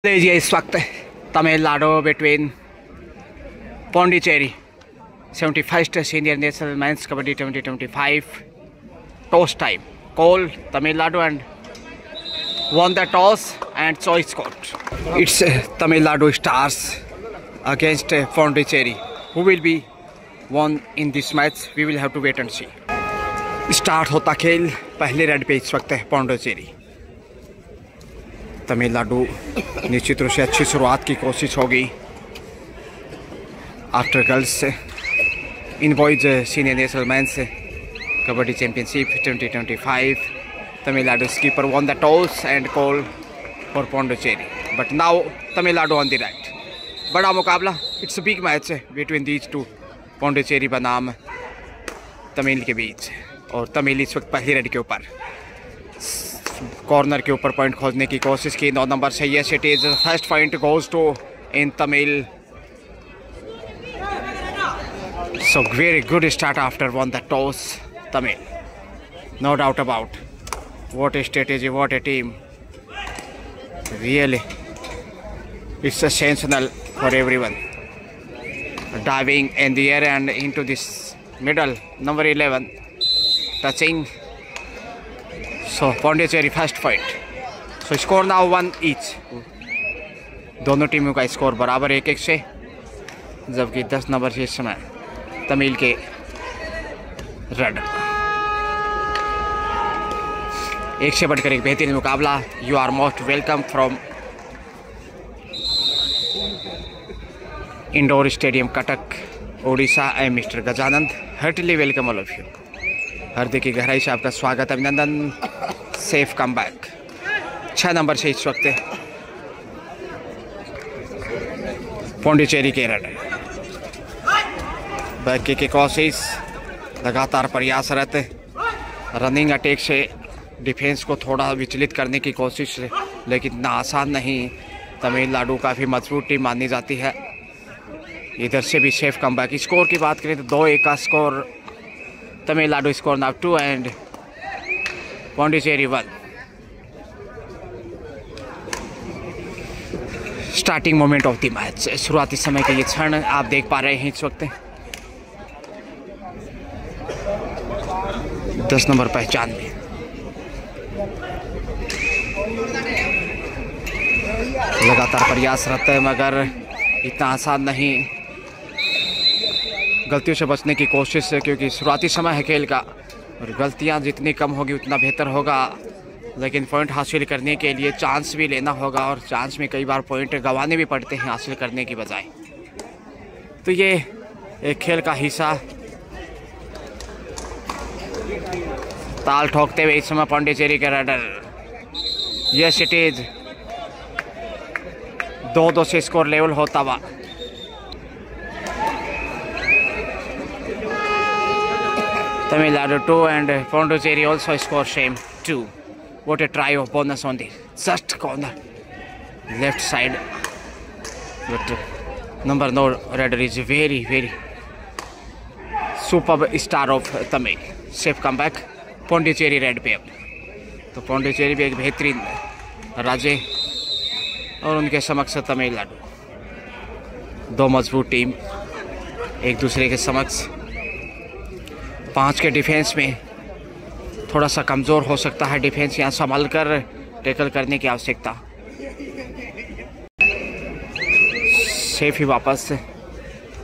लीजिए इस वक्त Tamil Nadu between Pondicherry 71st senior national men's kabaddi 2025 toss time call Tamil Nadu and won the toss and choice scored. It's Tamil Nadu Stars against Pondicherry. Who will be won in this match? We will have to wait and see. Start होता खेल पहले red पे इस वक्त है पौंडीचेरी। तमिलनाडु निश्चित रूप से अच्छी शुरुआत की कोशिश होगी after girls in boys senior national men's kabaddi championship 2025। Tamil Nadu skipper won the toss and call for Pondicherry, but now Tamil Nadu on the right. बड़ा मुकाबला, it's big match between these two Pondicherry बनाम तमिल के बीच। और तमिल इस वक्त पहली रेड के ऊपर कॉर्नर के ऊपर पॉइंट खोजने की कोशिश की। 9 नंबर से yes it is first point goes to in Tamil. So very good start after won the toss Tamil, no doubt about. What a strategy, what a team, really it's sensational for everyone. Diving in the air and into this middle, number 11 touching. So Pondicherry first point. So score now 1 each. दोनों टीमों का score बराबर 1-1 से, जबकि 10 number से इस समय तमिल के रेड। एक से बढ़कर एक बेहतरीन मुकाबला। You are most welcome from indoor stadium Cuttack Odisha. I am mister Gajanand, heartly welcome all of you. हृदय की गहराई से आपका स्वागत, अभिनंदन, सेफ कम बैक। 6 नंबर से इस वक्त पौंडीचेरी के रेड। बैक की कोशिश, लगातार प्रयासरत रनिंग अटैक से डिफेंस को थोड़ा विचलित करने की कोशिश, लेकिन इतना आसान नहीं। तमिलनाडु काफ़ी मजबूत टीम मानी जाती है। इधर से भी सेफ कम बैक। स्कोर की बात करें तो 2-1 का score. Tamil Nadu score now 2 and Pondicherry 1। Starting moment of the match, शुरुआती समय के ये क्षण आप देख पा रहे हैं इस वक्त। 10 नंबर पहचान में लगातार प्रयासरत है, मगर इतना आसान नहीं। गलतियों से बचने की कोशिश है, क्योंकि शुरुआती समय है खेल का और गलतियां जितनी कम होगी उतना बेहतर होगा। लेकिन पॉइंट हासिल करने के लिए चांस भी लेना होगा, और चांस में कई बार पॉइंट गंवाने भी पड़ते हैं हासिल करने की बजाय। तो ये एक खेल का हिस्सा। ताल ठोकते हुए इस समय पौंडीचेरी के रेडर। यस इट इज 2-2 से स्कोर लेवल होता हुआ। Tamil 2 and Pondicherry also score same 2. What a try of bonus on the just corner left side. But number 9 redder is very superb star of Tamil. Safe comeback. Pondicherry red पे अब तो पौंडीचेरी भी एक बेहतरीन राज्य और उनके समक्ष तमिलनाडु। 2 मजबूत टीम एक दूसरे के समक्ष। 5 के डिफेंस में थोड़ा सा कमज़ोर हो सकता है डिफेंस, यहाँ संभल कर टैकल करने की आवश्यकता। सेफ ही वापस,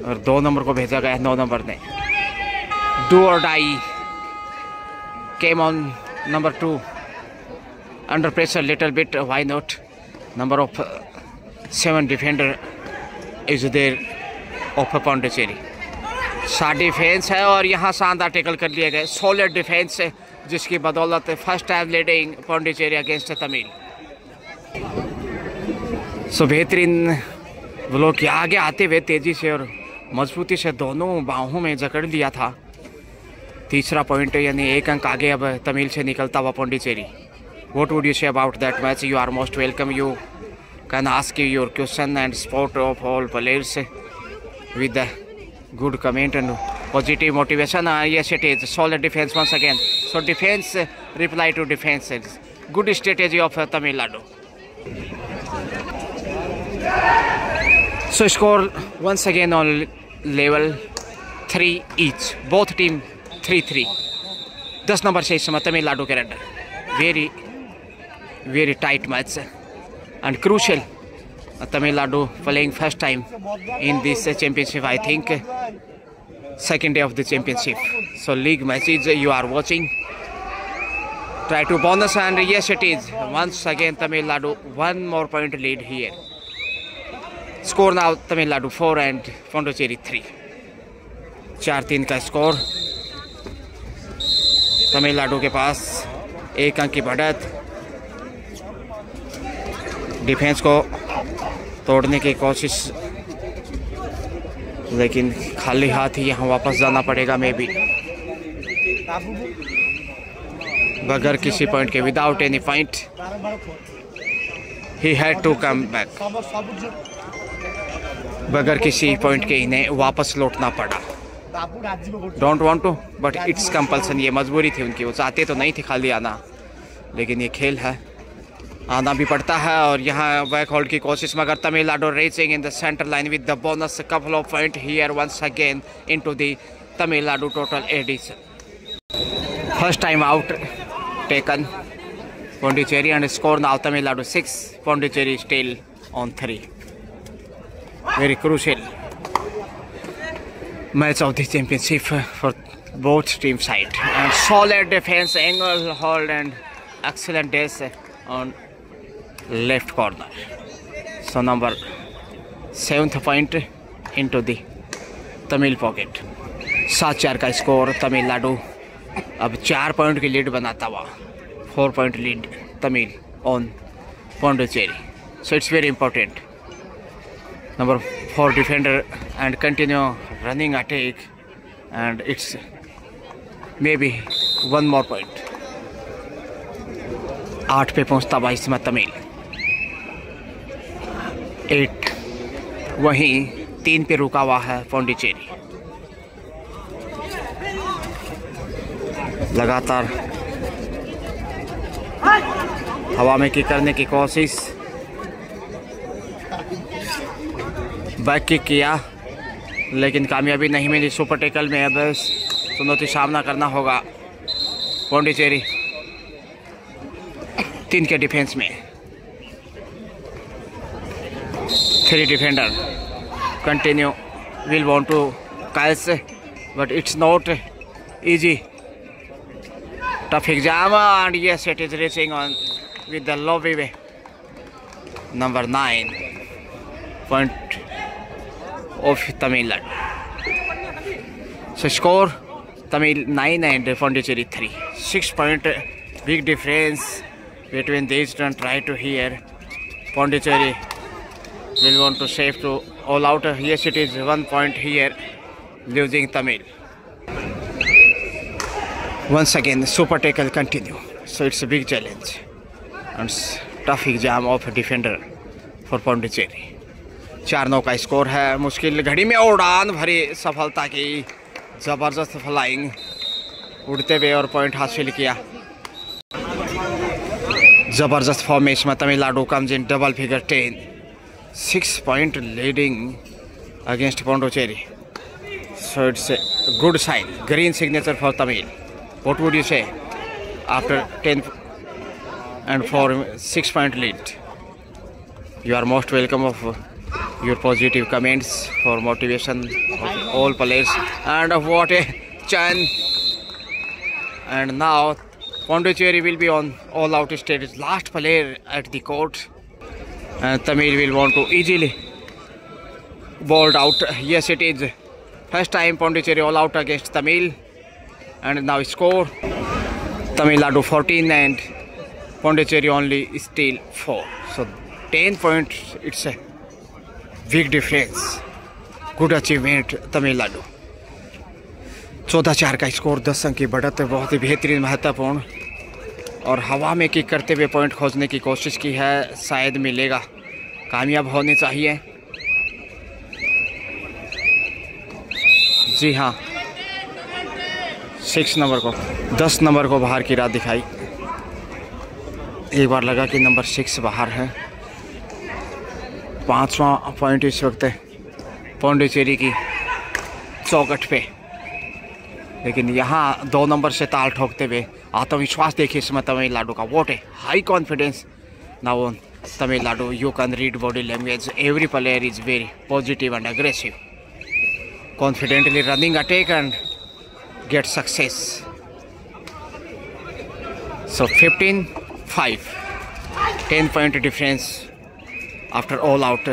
और 2 नंबर को भेजा गया 9 नंबर ने। डू और die came on number 2 under pressure little bit, why not. Number of 7 defender is there of Pondicherry. 7 defence है और यहाँ शानदार टैकल कर लिए गए। सॉलिड डिफेंस है, जिसकी बदौलत first time leading Pondicherry against Tamil. So बेहतरीन ब्लॉक के आगे आते हुए तेजी से और मजबूती से दोनों बाहों में जकड़ लिया था। तीसरा पॉइंट यानी 1 अंक आगे अब तमिल से निकलता हुआ Pondicherry. What would you say about that match? You are most welcome. You can ask your question and support of all players with the good comment and positive motivation. Yes, it is solid defense once again. So defense reply to defense. Good strategy of Tamil Nadu. So score once again on level 3 each. Both team 3-3. 10 number से इस समय तमिलनाडु के under. Very tight match and crucial. Tamil Nadu playing first time in this championship. I think second day of the championship. So league matches you are watching. Try to bonus, and yes it is. Once again Tamil Nadu 1 more point lead here. Score now Tamil Nadu 4 and Pondicherry 3. 4-3 का score. Tamil Nadu के पास 1 अंक की बढ़त. Defence को तोड़ने की कोशिश, लेकिन खाली हाथ ही यहाँ वापस जाना पड़ेगा मे बी. बगैर किसी पॉइंट के, without any point, he had to come back. बगैर किसी पॉइंट के इन्हें वापस लौटना पड़ा. Don't want to but it's compulsion. ये मजबूरी थी उनकी. वो चाहते तो नहीं थे खाली आना, लेकिन ये खेल है, आना भी पड़ता है. और यहाँ बैक होल्ड की कोशिश, मगर Tamil Nadu racing in the centre line with the bonus couple of point here once again into the Tamil Nadu total addition. First time out taken Pondicherry and score now Tamil Nadu 6, Pondicherry still on 3. Very crucial match of the championship for both team side. And solid defense, angle hold and excellent dash on left corner. So number 7th point into the Tamil pocket. 7-4 का score. Tamil Nadu अब 4 point की lead बनाता हुआ. 4 point lead Tamil on Pondicherry. So it's very important. Number 4 defender and continue running attack, and it's maybe 1 more point. 8 पे पहुंचता हुआ इसमें तमिल. 8 वहीं 3 पे रुका हुआ है पौंडीचेरी. लगातार हवा में किक करने की कोशिश. बैक किक किया लेकिन कामयाबी नहीं मिली. सुपर टैकल में अब चुनौती सामना करना होगा पौंडीचेरी 3 के डिफेंस में. 3 defender continue will want to catch but it's not easy. Tough exam, and yes, it is reaching on with the lobby way. Number 9 point of Tamil Nadu. So score Tamil 9 and Pondicherry 3. 6 point big difference between these. Don't try to hear. Pondicherry will want to save to all out. Yes, it is 1 point here, losing Tamil. Once again, super tackle continue. So it's a big challenge and tough exam of a defender for Pondicherry. 4-9 का score है. मुश्किल घड़ी में उड़ान भरी सफलता की. जबरदस्त फ्लाइंग उड़ते हुए और पॉइंट हासिल किया. जबरदस्त फॉर्मेशन में Tamil Nadu comes in double figure 10. 6 point leading against Pondicherry. So it's a good sign. Green signature for Tamil. What would you say after 10 and 6 point lead? You are most welcome of your positive comments for motivation of all players. And what a chance! And now Pondicherry will be on all out stage. Last player at the court, and Tamil will want to easily bowled out. Yes, it is first time Pondicherry all out against Tamil. And now score Tamil Nadu 14 and Pondicherry only still 4. So 10 points. It's a big difference. Good achievement Tamil Nadu. 14-4 का score. 10 अंक की बढ़त. बहुत ही बेहतरीन, महत्वपूर्ण, और हवा में किक करते हुए पॉइंट खोजने की कोशिश की है. शायद मिलेगा. कामयाब होने चाहिए. जी हाँ, 6 नंबर को, 10 नंबर को बाहर की राह दिखाई. एक बार लगा कि नंबर 6 बाहर है. 5वां पॉइंट इस वक्त पौंडीचेरी की चौकट पे, लेकिन यहाँ 2 नंबर से ताल ठोकते हुए आत्मविश्वास देखिए इसमें तमिलनाडु का। वोट है high confidence now on Tamil Nadu. You can read body language, every player is very positive and aggressive, confidently running attack and get success. So 15-5, 10-point difference after all out.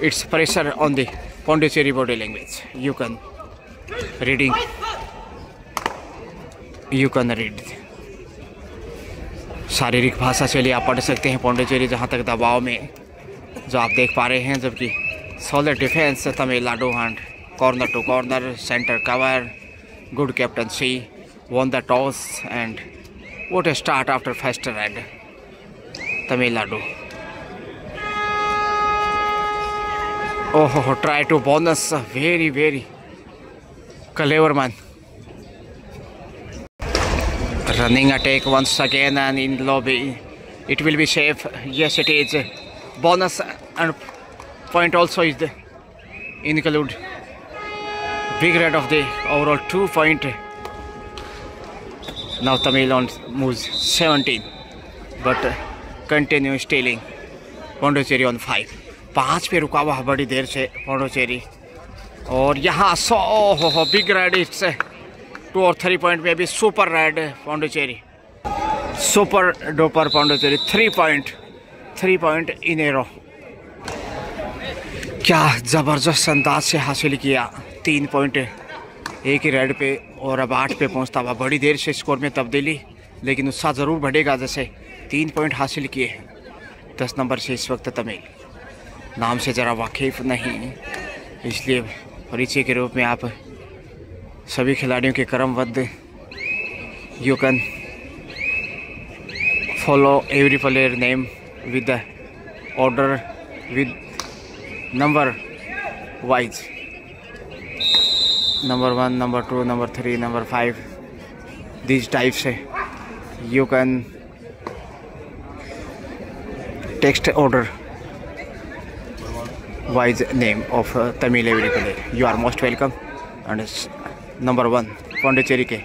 It's pressure on the Pondicherry body language. You can read. शारीरिक भाषा चलिए आप पढ़ सकते हैं पौंडीचेरी जहां तक दबाव में जो आप देख पा रहे हैं, जबकि solid defence Tamil Nadu and corner to corner centre cover, good captaincy, won the toss and what a start after first red Tamil Nadu. Oh, try to bonus, very clever man. Running attack once again and in lobby. It will be safe. Yes, it is. Bonus and point also is the include. Big red of the overall 2 point. Now Tamil on moves 17, but continue stealing. Pondicherry on 5. 5 पे रुका हुआ बड़ी देर से पौंडीचेरी, और यहाँ 100 big red it's 2 और 3 point में भी super raid Pondicherry, super duper Pondicherry 3 point in a row. क्या जबरदस्त अंदाज से हासिल किया 3 पॉइंट एक ही रेड पे, और अब 8 पे पहुंचता हुआ बड़ी देर से स्कोर में तब्दीली, लेकिन उत्साह ज़रूर बढ़ेगा जैसे 3 पॉइंट हासिल किए हैं 10 नंबर से। इस वक्त तमिल नाम से ज़रा वाकिफ़ नहीं, इसलिए परिचय के रूप में आप सभी खिलाड़ियों के क्रमबद्ध you can follow every player name with the order with number wise, number 1, number 2, number 3, number 5, these types you can text order wise name of Tamil every player. You are most welcome. And number 1 Pondicherry के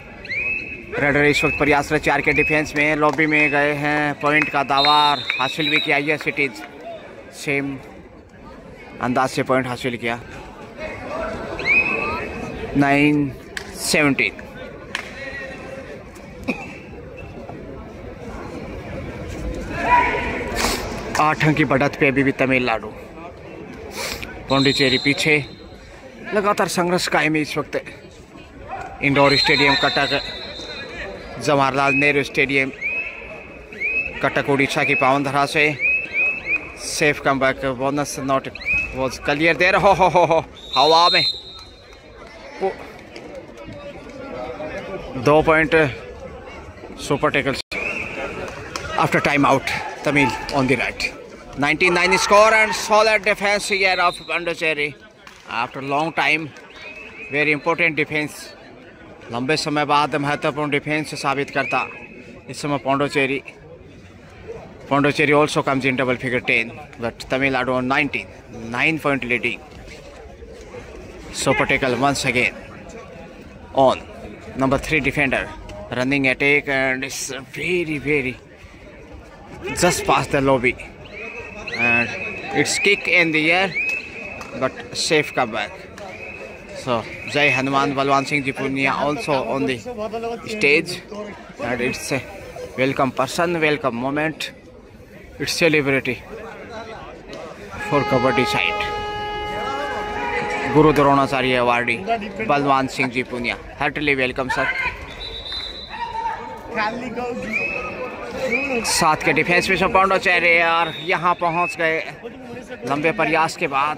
raider इस वक्त प्रयासरत 4 के defence में lobby में गए हैं, point का दावा हासिल भी किया। यस इट इज सेम अंदाज से पॉइंट हासिल किया। 9-17 8 अंक की बढ़त पे अभी भी तमिलनाडु। पौंडीचेरी पीछे, लगातार संघर्ष कायम है इस वक्त। Indoor stadium Cuttack, Jawaharlal Nehru stadium Cuttack Orissa की पावन धरा से safe comeback, bonus not was clear there. हो हवा में 2 point super tackles after time out Tamil on the right. 99 score and solid defence here of Pondicherry after long time. Very important defence, लंबे समय बाद महत्वपूर्ण डिफेंस साबित करता इस समय Pondicherry also comes in double figure 10, but Tamil Nadu on 9 point leading. Super tackle once again on number 3 defender, running attack and it's very just past the lobby and it's kick in the air but safe comeback. So Jai Hanuman Balwan Singh Ji Punia also on the stage and it's a welcome person, welcome moment. It's celebrity for Kabaddi side. Guru Dronacharya awardee Balwan Singh Ji Punia, heartily welcome sir. 7 के defence में पौंडीचेरी और यहाँ पहुँच गए लंबे प्रयास के बाद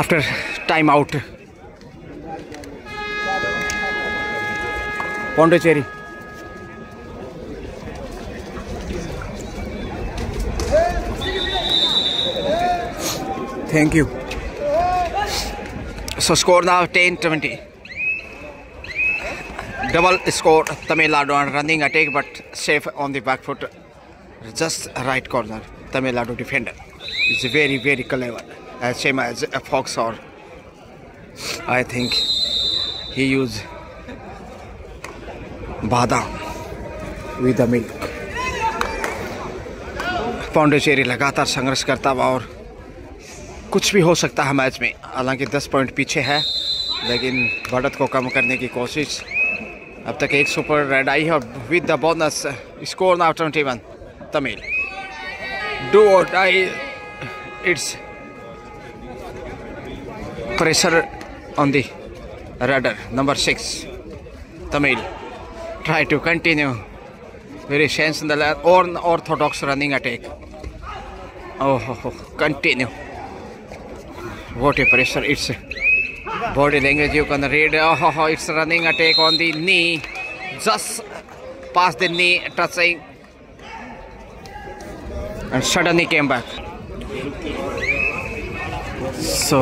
after time out. Pondicherry Thank you. So score now 10-20. Double score Tamil Nadu and running attack but safe on the back foot, just right corner. Tamil Nadu defender. He's very, very clever. Same as a Fox, or I think he used badam with the milk. Pondicherry लगातार संघर्ष करता हुआ और कुछ भी हो सकता है मैच में। हालांकि 10 पॉइंट पीछे है, लेकिन बढ़त को कम करने की कोशिश। अब तक एक सुपर रेड आई है और with the bonus score now 21 Tamil. Do और die, it's pressure on the raider number 6 Tamil. Try to continue variations in the orthodox running attack. Oh, continue. What a pressure. It's body language you can read. Oh, it's running attack on the knee, just past the knee, touching, and suddenly came back. So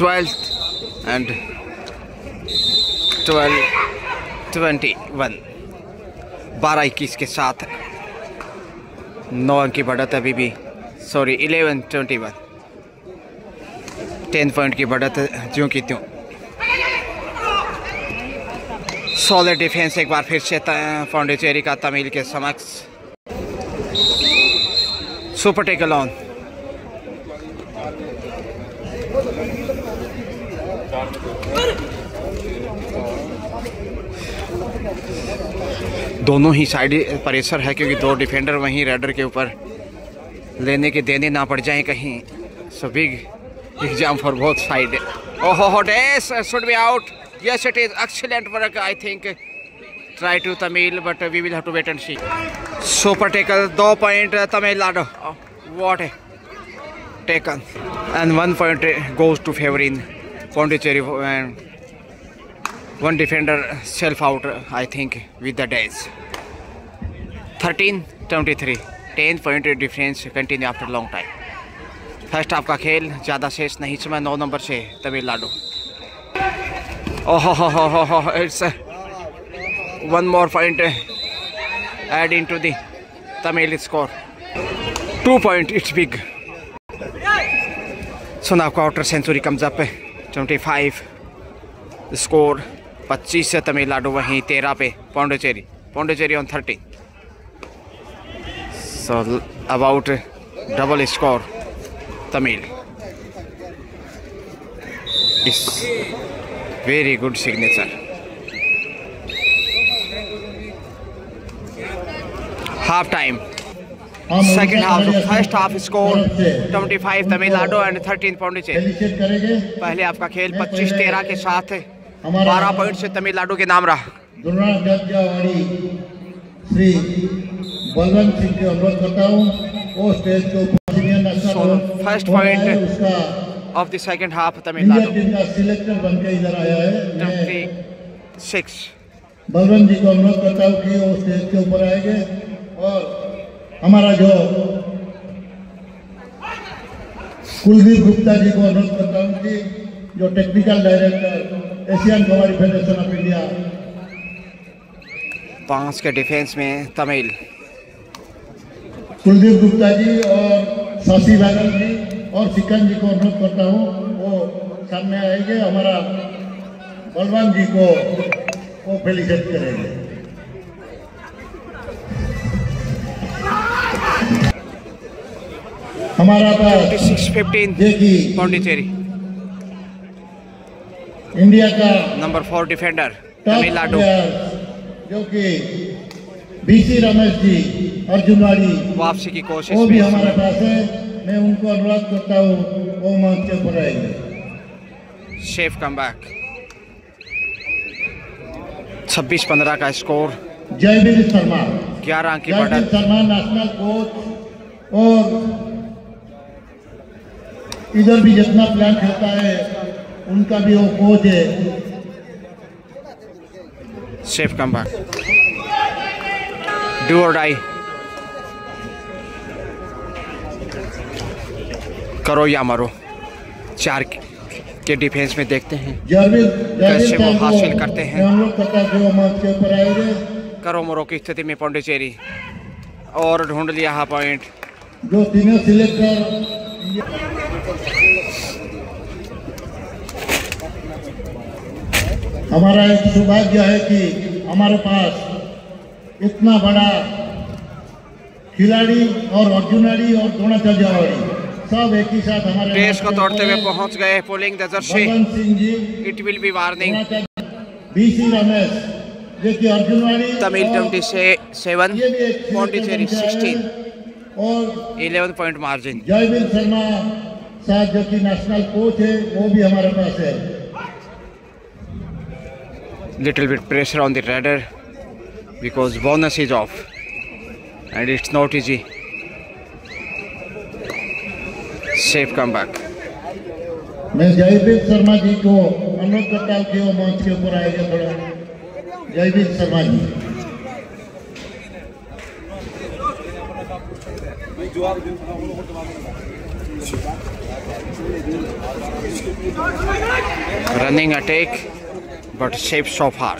12th and 12-21, 12-21 के साथ 9 अंक की बढ़त अभी भी, sorry 11-21, 10 point की बढ़त ज्यों की त्यों। सॉलिड डिफेंस एक बार फिर से पौंडीचेरी का तमिल के समक्ष। Super tackle on. दोनों ही साइड प्रेशर है, क्योंकि 2 डिफेंडर वहीं रेडर के ऊपर लेने के देने ना पड़ जाए कहीं। So big exam for both side. ओहो, dash should be out. Yes, it is excellent work. I think try to Tamil, but we will have to wait and see. Super tackle, 2 point Tamil Nadu. What a taken, and 1 point goes to favour in Pondicherry, and 1 defender self out, I think, with the days. 13-23, 10 point difference continue after long time. First half का खेल ज़्यादा शेष नहीं समय 9 number से तमिलनाडु। ओहो, it's 1 more point add into the Tamil score. 2 point, it's big. So now quarter century comes up. 25 score, 25 से तमिलनाडु, वहीं 13 पे Pondicherry on 13. So about double score Tamil. Is very good signature. Half time. Second half, first half score 25 Tamil Nadu and 13 Pondicherry. पहले आपका खेल 25-13 के साथ 12 point से तमिलनाडु के नाम रहा। श्री बलवंत सिंह के अनुरोध करता हूँ वो स्टेज को first point of the second half Tamil Nadu selector बन के इधर आया है। 26 बलवंत जी को अनुरोध करता हूँ कि वो स्टेज के ऊपर आएंगे, और हमारा जो कुलदीप गुप्ता जी को अनुरोध करता हूँ कि जो technical director Asian kabaddi federation of India. 5 के डिफेंस में तमिल कुलदीप गुप्ता जी और शशि बागल जी और सिकन जी को अनुरोध करता हूँ वो सामने आएंगे, हमारा बलवान जी को वो फेलिसिट करेंगे। हमारा 26-15 पौंडीचेरी। इंडिया का नंबर 4 डिफेंडर तमिलनाडु, जो कि बीसी रमेश जी अर्जुनवाड़ी वापसी की कोशिश, वो भी हमारे पास है। मैं उनको अनुरोध करता हूँ वो मंच के ऊपर आएंगे। Safe come back. 26-15 का स्कोर। जयवीर शर्मा 11 अंक की बढ़त। शर्मा नेशनल कोच, और इधर भी जितना प्लान खेलता है उनका भी वो कोच है। Safe come back. डू और डाई, करो या मरो। 4 के डिफेंस में देखते हैं कैसे वो हासिल करते हैं। करो मरो की स्थिति में पौंडीचेरी, और ढूंढ लिया पॉइंट। जो तीनों सिलेक्टर हमारा एक सौभाग्य है कि हमारे पास इतना बड़ा खिलाड़ी और अर्जुनाड़ी और द्रोणाचार्यवाड़ी सब एक ही साथ हमारे रेस को तोड़ते हुए पहुंच गए pulling the jersey. Singh ji, it will be warning. BC Ramesh जो कि अर्जुनवाड़ी, तमिल 27, पौंडीचेरी 16 और 11 पॉइंट मार्जिन। जयवीर शर्मा साहब जो कि नेशनल कोच है वो भी हमारे पास है। Little bit pressure on the radar because bonus is off and it's not easy. Safe comeback. मैं जयवीर शर्मा जी को अनुरोध करता हूँ कि वो मंच के ऊपर आएगा थोड़ा। Jaiveer Sharma ji, running attack but safe so far.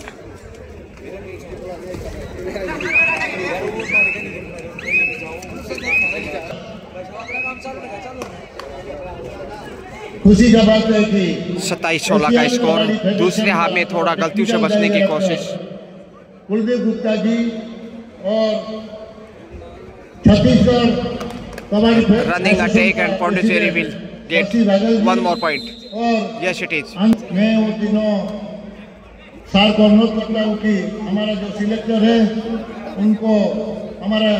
खुशी का बात है कि 27-16 का स्कोर। दूसरे हाफ में थोड़ा गलतियों से बचने की कोशिश। कुलदीप गुप्ता जी और Chhattisgarh kabaddi Running attack and Pondicherry will get one more point. और Yes, it is. मैं वो तीनों सार को अनुरोध करता हूँ कि हमारा जो सिलेक्टर है उनको हमारा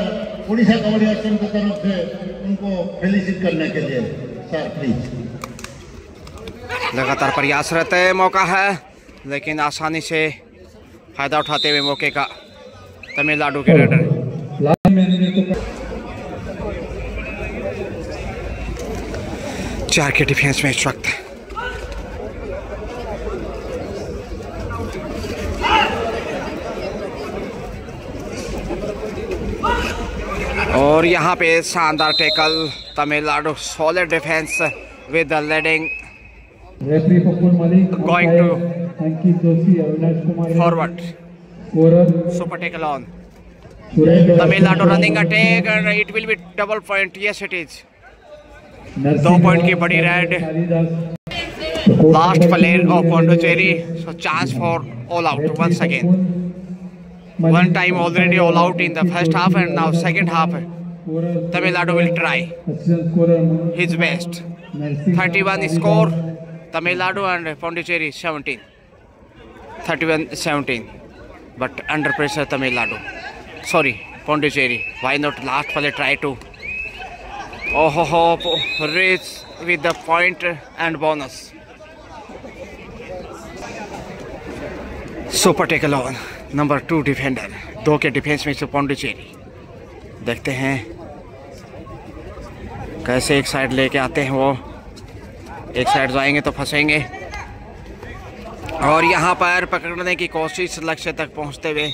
उड़ीसा कबड्डी एक्शन की तरफ से उनको फेलिसिट करने के लिए सर प्लीज। लगातार प्रयासरत है, मौका है लेकिन आसानी से फायदा उठाते हुए मौके का तमिलनाडु के रेडर। चार के डिफेंस में इस वक्त और यहाँ पे शानदार tackle. Tamil Nadu solid defence with the leading going to forward. Super tackle on. Tamil Nadu running attack and it will be double point. Yes, it is. 2 point की बड़ी red. Last player of Pondicherry, so chance for all out once again. One time already all out in the first half and now second half. Tamil Nadu will try his best. 31 score. Tamil Nadu and Pondicherry 17, 31-17, but under pressure Tamil Nadu. Sorry, Pondicherry. Why not last play try to reach with the point and bonus. Super tackle on number 2 defender. 2 के defence में से Pondicherry। देखते हैं कैसे एक side लेके आते हैं वो। एक साइड जाएंगे तो फंसेंगे और यहाँ पर पकड़ने की कोशिश लक्ष्य तक पहुँचते हुए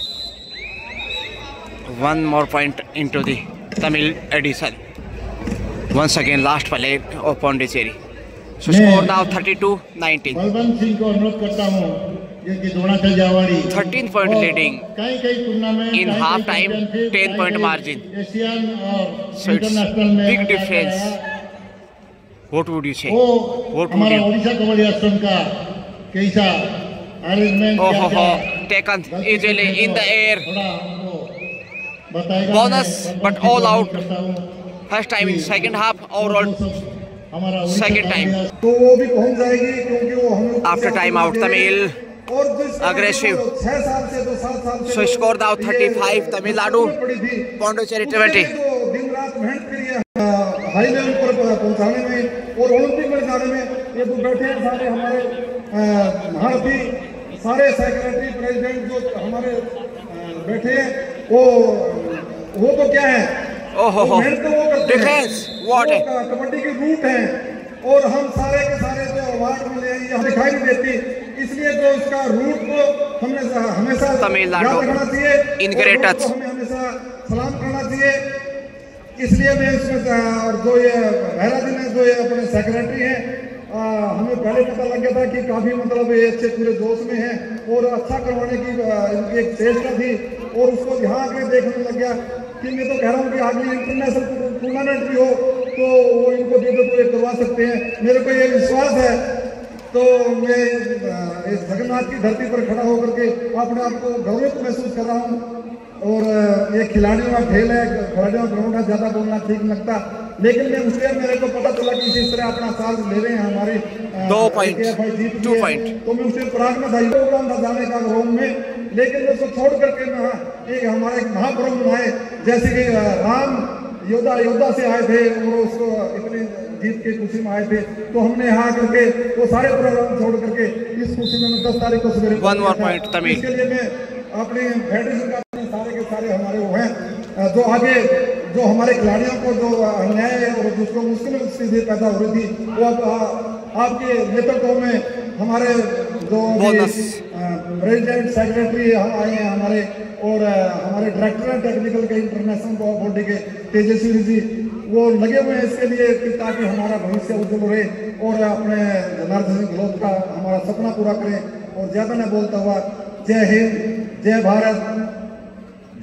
1 more point into the Tamil edition. Once again last play of Pondicherry. So score now 32-19. Balwant Singh को अनुरोध करता हूँ कि द्रोणाचार्यवाड़ी 13 point leading कई tournament in half time, 10 point margin. Asian और So it's इंटरनेशनल में big difference. What would you say? वो हमारा उड़ीसा कबड्डी एक्शन का कैसा arrangement taken easily in the air. थोड़ा हमको बताएगा। Bonus but all out. First time in second half overall. Second time. तो वो भी पहुंच जाएगी क्योंकि वो हम लोग After time out Tamil aggressive. 6 साल से 2-7 साल से So score now 35 Tamil Nadu, Pondicherry 20. दिन रात मेहनत करी है हाई लेवल पर पहुंचाने में और ओलंपिक में जाने में। ये तो बैठे हैं सारे हमारे महारथी, सारे सेक्रेटरी प्रेसिडेंट जो हमारे बैठे हैं वो तो क्या है, मेहनत तो वो करते हैं, कबड्डी के रूट हैं और हम सारे के सारे जो अवार्ड मिले हैं ये दिखाई नहीं देती, इसलिए तो इसका रूट को हमने हमेशा तमिलनाडु याद रखना चाहिए, हमें हमेशा सलाम करना चाहिए। इसलिए मैं इसमें और जो ये बहरादी में जो ये अपने सेक्रेटरी हैं हमें पहले पता लग गया था कि काफ़ी मतलब ये अच्छे पूरे जोश में हैं और अच्छा करवाने की इनकी एक चेष्टा थी और उसको यहाँ आके देखने लग गया कि मैं तो कह रहा हूँ कि अगली इंटरनेशनल टूर्नामेंट भी हो तो वो इनको दे दो तो ये करवा सकते हैं, मेरे को ये विश्वास है। तो मैं इस जगन्नाथ की धरती पर खड़ा होकर के अपने आप को गौरव महसूस कर रहा हूँ। और ये खिलाड़ियों का खेल है, खिलाड़ियों का ग्राउंड है, ज़्यादा बोलना ठीक नहीं लगता, लेकिन मैं उससे मेरे को पता चला कि इस तरह अपना साथ ले रहे हैं हमारे 2 पॉइंट 2 पॉइंट, तो मैं उससे प्राग में था प्रोग्राम था जाने का रोम में, लेकिन मैं उसको छोड़ करके मैं एक हमारा एक महापर्व मनाए, जैसे कि राम योद्धा से आए थे और उसको इतनी जीत के खुशी में आए थे, तो हमने यहाँ करके वो सारे प्रोग्राम छोड़ करके इस खुशी में 10 तारीख को सवेरे 1 more point तमिल। इसके लिए मैं अपने फेडरेशन का सारे के सारे हमारे वो हैं जो आगे जो हमारे खिलाड़ियों को जो अन्याय और जिसको मुश्किल स्थिति पैदा हो रही थी, वो अब आपके नेतृत्व में हमारे जो प्रेसिडेंट सेक्रेटरी आए हैं हमारे, और हमारे डायरेक्टर टेक्निकल के इंटरनेशनल बॉडी के तेजस्वी जी, वो लगे हुए हैं इसके लिए कि ताकि हमारा भविष्य उज्जवल रहे और अपने जनार्दन सिंह गहलोत का हमारा सपना पूरा करें। और ज़्यादा न बोलता हुआ, जय हिंद, जय भारत,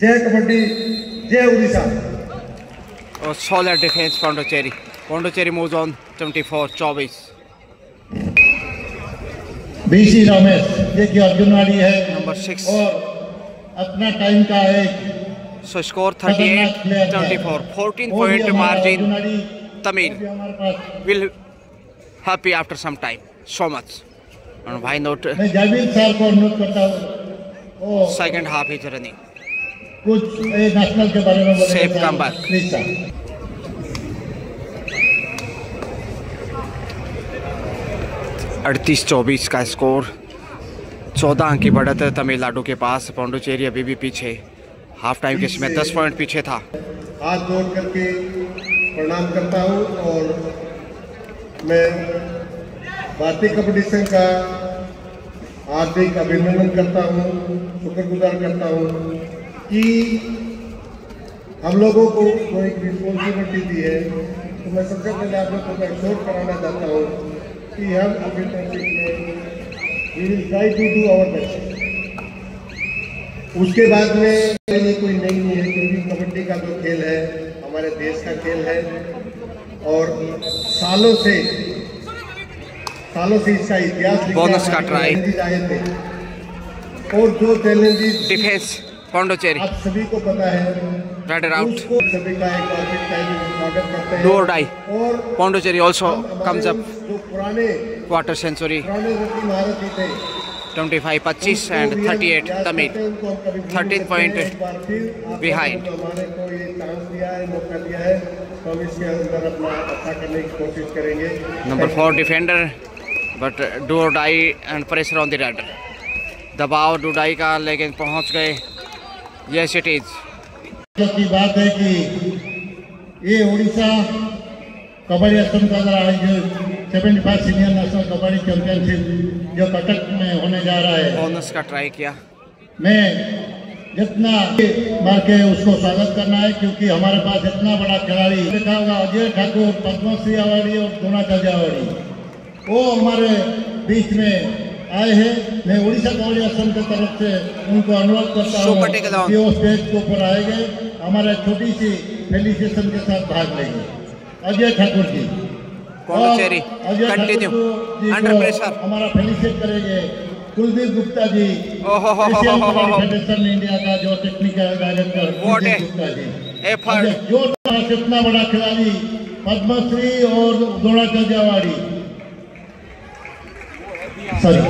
जय कबड्डी, जय उड़ीसा। और solid defense Pondicherry. Pondicherry moves on 24-24. BC Ramesh देखिए अर्जुनवाड़ी है नंबर 6 और अपना टाइम का एक so score 38-24, 14 point margin. Tamil will happy after some time so much. And why not? मैं जावेद सर को अनुरोध करता हूँ second half is running. कुछ नेशनल के बारे में बोलेंगे। Safe comeback. Please sir. 38-24 का स्कोर, 14 अंक की बढ़त है तमिलनाडु के पास। पौंडुचेरी अभी भी पीछे, हाफ टाइम के इसमें 10 पॉइंट पीछे था। हाथ जोड़ करके प्रणाम करता हूँ और मैं भारतीय कबड्डी संघ का हार्दिक अभिनंदन करता हूँ, शुक्रगुजार करता हूँ कि हम लोगों को एक रिस्पॉन्सिबिलिटी दी है। तो मैं सबसे पहले आप लोगों को एश्योर कराना चाहता हूँ कि हम अपने टॉपिक में we will try to do our best. उसके बाद में ये कोई नहीं है, क्योंकि कबड्डी का जो खेल है हमारे देश का खेल है और सालों से इसका इतिहास बोनस का ट्राई आए थे और जो चैलेंजेस डिफेंस पौंडुचेरी आप सभी को पता है, राइडर आउट, सभी का एक स्वागत करते हैं। डू और डाई। और पौंडुचेरी also comes up जो पुराने quarter century, रत्न महारथी थे 25-25 and 38 Tamil, 13 point behind. हमारे को ये चांस दिया है, मौका दिया है, तो हम इसके अंदर अपना अच्छा करने की कोशिश करेंगे। Number 4 defender, but do or die and pressure on the rider. दबाव डू डाई का, लेकिन पहुंच गए। Yes it is. की बात है कि ये उड़ीसा कबड्डी असम का आयोजित 75 सीनियर नेशनल कबड्डी चैंपियनशिप जो कटक में होने जा रहा है, बोनस का ट्राई किया। मैं जितना मार के उसको स्वागत करना है, क्योंकि हमारे पास इतना बड़ा खिलाड़ी देखा होगा, अजय ठाकुर, पद्मश्री अवार्डी और द्रोणाचार्य अवार्डी, वो हमारे बीच में आए हैं। मैं उड़ीसा कबड्डी असम की तरफ से उनको अनुरोध करता हूँ कि वो स्टेज के ऊपर आएंगे, हमारे छोटी सी फेलिसिटेशन के साथ भाग लेंगे। Ajay Thakur ji Puducherry continue under pressure, हमारा फेलिसिटेट करेंगे। कुलदीप गुप्ता जी, फेडरेशन इंडिया का जो technical director Kuldeep Gupta ji, effort जो कितना बड़ा खिलाड़ी, पद्मश्री और Dronacharya awardee, sorry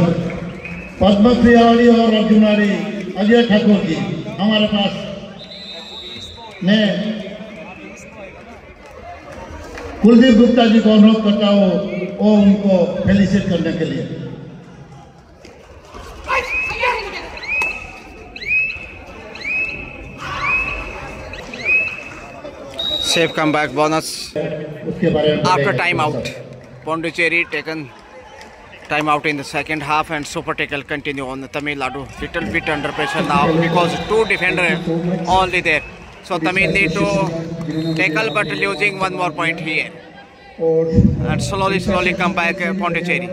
Padmashri awardee और अर्जुनवाड़ी अजय ठाकुर जी हमारे पास। मैं कुलदीप गुप्ता जी को अनुरोध करता हूँ वो उनको फेलिसिटेट करने के लिए। सेफ कमबैक बोनस उसके बारे में after time out. Pondicherry taken time out in the second half and Super Tackle continue on the Tamil Nadu. Little bit under pressure now because 2 defenders only there. So Tamil need to tackle but losing 1 more point here. And slowly come back Pondicherry.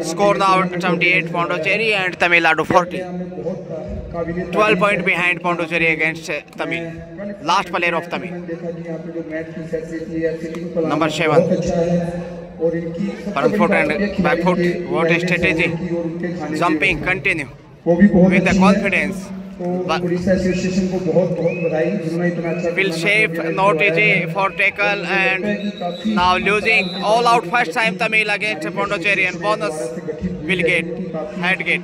Score now 78 Pondicherry and Tamil Nadu 40. 12 point behind Pondicherry against Tamil. Last player of Tamil. Number 7. Front foot and back foot. What a strategy. Jumping, continue with the confidence. Will shape, not easy for tackle, and now losing all out first time Tamil against Pondicherry, and bonus will get head get.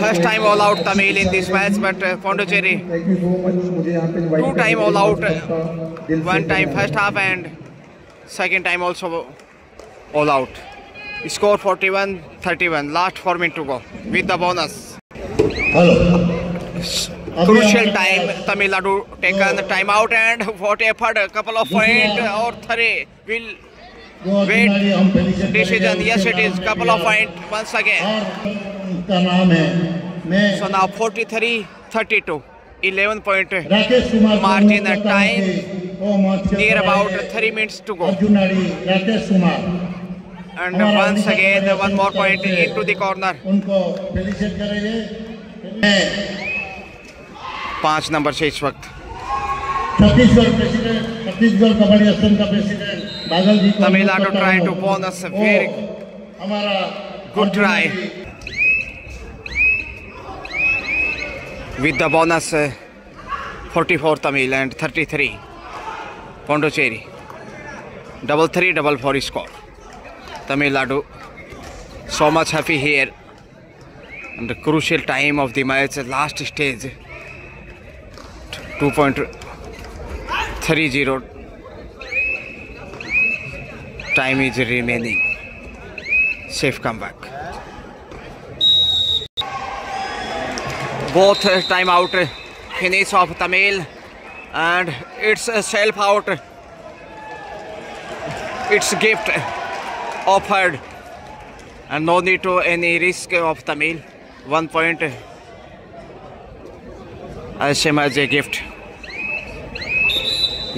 First time all out Tamil in this match, but Pondicherry 2 time all out, 1 time first half and second time also all out. Score 41-31, last 4 minutes to go with the bonus. Crucial time, Tamil Nadu taken the time out, and what effort, a couple of points or 3 will wait decision. Yes, it is couple of points once again. So now 43-32, 11 point margin at time, near about 3 minutes to go. And once again, 1 more point into the corner. 5 number से इस वक्त छत्तीसगढ़ कबड्डी असम का president Badal ji Tamil Nadu try to bonus very हमारा good try with the bonus 44 Tamil and 33 Pondicherry. 3-3-4 score. Tamil Nadu so much happy here. And the crucial time of the match, last stage, 2.30 time is remaining. Safe comeback. Both time out finish of Tamil, and it's a self out. It's gift offered, and no need to any risk of Tamil. 1 point as same as a gift.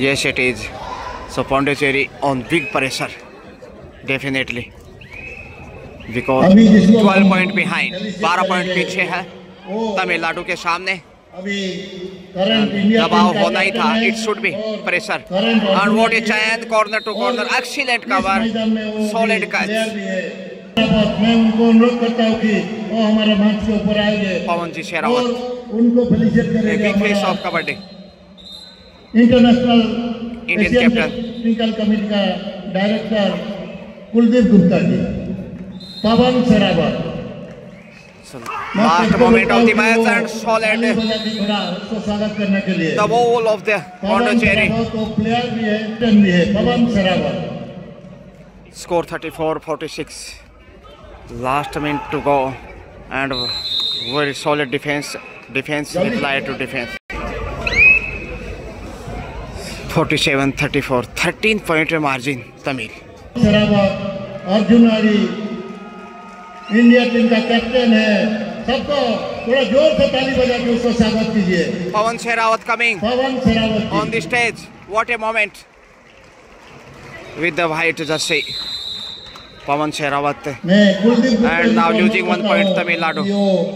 Yes, it is. So Pondicherry on big pressure, definitely, because 12 point behind, 12 point पीछे है तमिलनाडु के सामने. दबाव होना ही था. It should be pressure. And what a chance, corner to corner, excellent cover, solid catch. मैं उनको अनुरोध करता हूँ कि वो हमारे मंच के ऊपर आएंगे. पवन जी शेरावत उनको फेलिसिएट करेंगे. Big face off kabaddi. International Indian captain technical committee का director Kuldeep Gupta ji, Pawan Sehrawat. Last moment of the match and solid. स्वागत करने के लिए The whole of the Pondicherry. Player भी है, कैप्टन भी है, पवन Sherawat. Score 34-46. Last minute to go, and very solid defense reply to defense. 47-34, 13 point margin Tamil. Sehrawat अर्जुनारी इंडिया टीम का कैप्टन है. सबको थोड़ा जोर से ताली बजा के उसको स्वागत कीजिए. Pawan Sherawat coming Pawan Sherawat on the stage. What a moment with the white jersey. Pawan Sherawat, and now losing 1 point Tamil Nadu.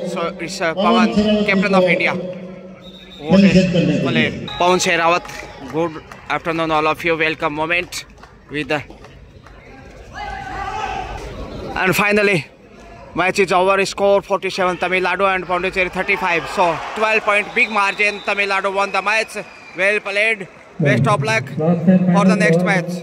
So it's Pawan, captain of India. What a player. Pawan Sherawat, good afternoon all of you. Welcome moment with the, and finally match is over. Score 47 Tamil Nadu and Pondicherry 35. So 12 point big margin. Tamil Nadu won the match. Well played. Best of luck for the next match.